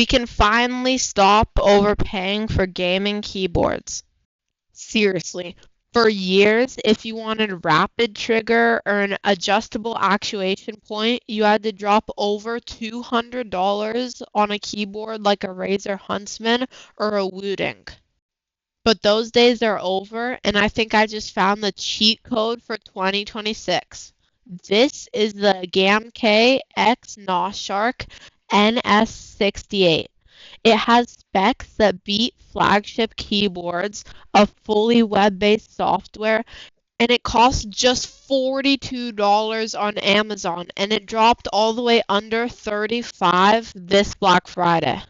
We can finally stop overpaying for gaming keyboards. Seriously, for years, if you wanted rapid trigger or an adjustable actuation point, you had to drop over $200 on a keyboard like a Razer Huntsman or a Wooting. But those days are over, and I think I just found the cheat code for 2026. This is the Gamakay NS68. It has specs that beat flagship keyboards, a fully web-based software, and it costs just $42 on Amazon, and it dropped all the way under 35 this Black Friday.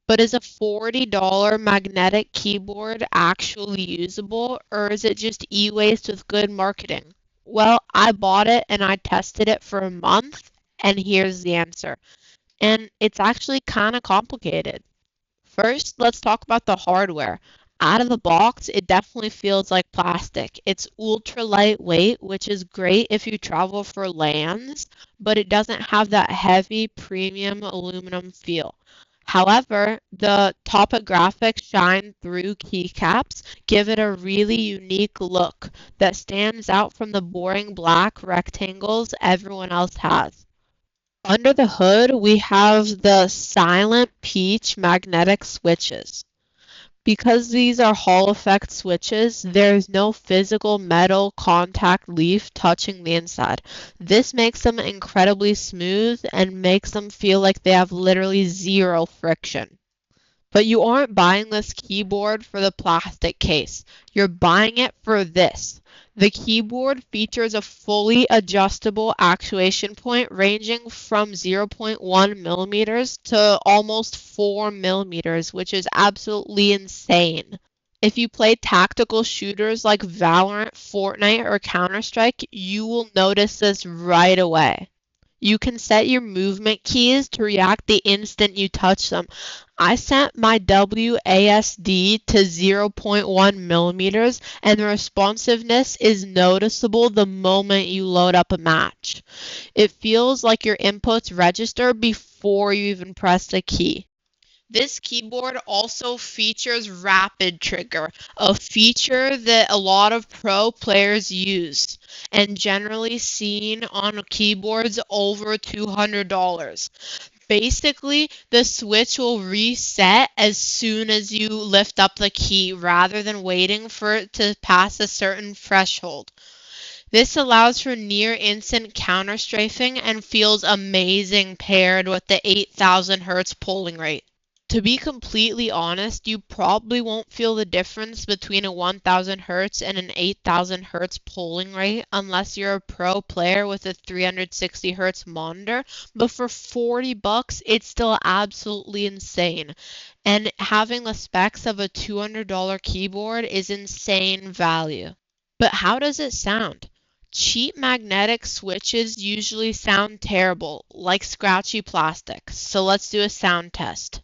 But is a $40 magnetic keyboard actually usable, or is it just e-waste with good marketing? Well, I bought it and I tested it for a month, and here's the answer. And it's actually kind of complicated. First, let's talk about the hardware. Out of the box, it definitely feels like plastic. It's ultra lightweight, which is great if you travel for LANs, but it doesn't have that heavy premium aluminum feel. However, the topographic shine through keycaps give it a really unique look that stands out from the boring black rectangles everyone else has. Under the hood, we have the Silent Peach magnetic switches. Because these are Hall effect switches, there is no physical metal contact leaf touching the inside. This makes them incredibly smooth and makes them feel like they have literally zero friction. But you aren't buying this keyboard for the plastic case. You're buying it for this. The keyboard features a fully adjustable actuation point ranging from 0.1 millimeters to almost 4 millimeters, which is absolutely insane. If you play tactical shooters like Valorant, Fortnite, or Counter-Strike, you will notice this right away. You can set your movement keys to react the instant you touch them. I set my WASD to 0.1 millimeters, and the responsiveness is noticeable the moment you load up a match. It feels like your inputs register before you even press the key. This keyboard also features Rapid Trigger, a feature that a lot of pro players use and generally seen on keyboards over $200. Basically, the switch will reset as soon as you lift up the key rather than waiting for it to pass a certain threshold. This allows for near instant counter strafing and feels amazing paired with the 8000 Hz polling rate. To be completely honest, you probably won't feel the difference between a 1000 Hz and an 8000 Hz polling rate unless you're a pro player with a 360 Hz monitor, but for $40, it's still absolutely insane. And having the specs of a $200 keyboard is insane value. But how does it sound? Cheap magnetic switches usually sound terrible, like scratchy plastic. So let's do a sound test.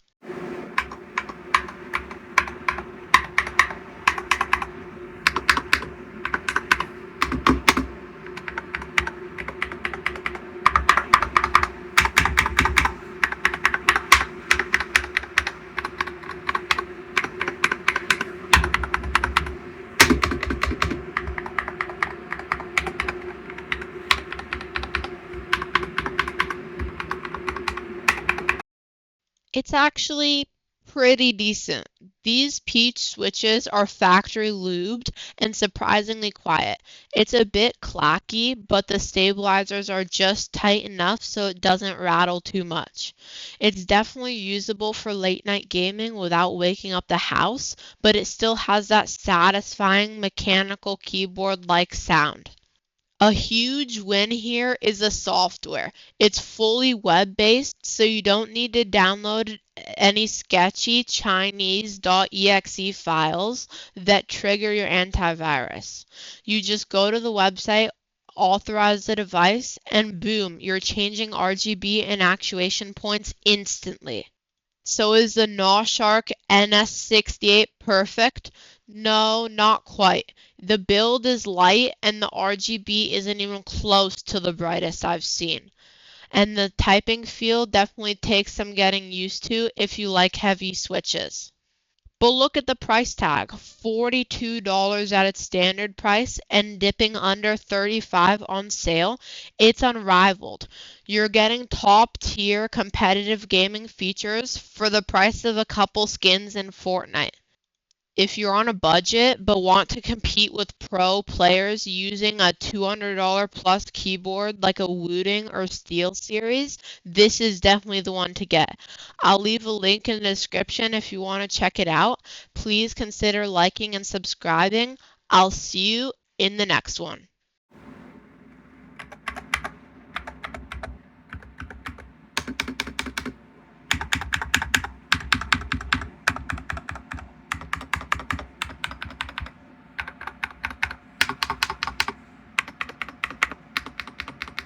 It's actually pretty decent. These Peach switches are factory lubed and surprisingly quiet. It's a bit clacky, but the stabilizers are just tight enough so it doesn't rattle too much. It's definitely usable for late night gaming without waking up the house, but it still has that satisfying mechanical keyboard-like sound. A huge win here is the software. It's fully web-based, so you don't need to download any sketchy Chinese.exe files that trigger your antivirus. You just go to the website, authorize the device, and boom, you're changing RGB and actuation points instantly. So is the Noshark NS68 perfect? No, not quite. The build is light and the RGB isn't even close to the brightest I've seen. and the typing feel definitely takes some getting used to if you like heavy switches. But look at the price tag, $42 at its standard price and dipping under 35 on sale. It's unrivaled. You're getting top tier competitive gaming features for the price of a couple skins in Fortnite. If you're on a budget but want to compete with pro players using a $200 plus keyboard like a Wooting or Steel series, this is definitely the one to get. I'll leave a link in the description if you want to check it out. Please consider liking and subscribing. I'll see you in the next one.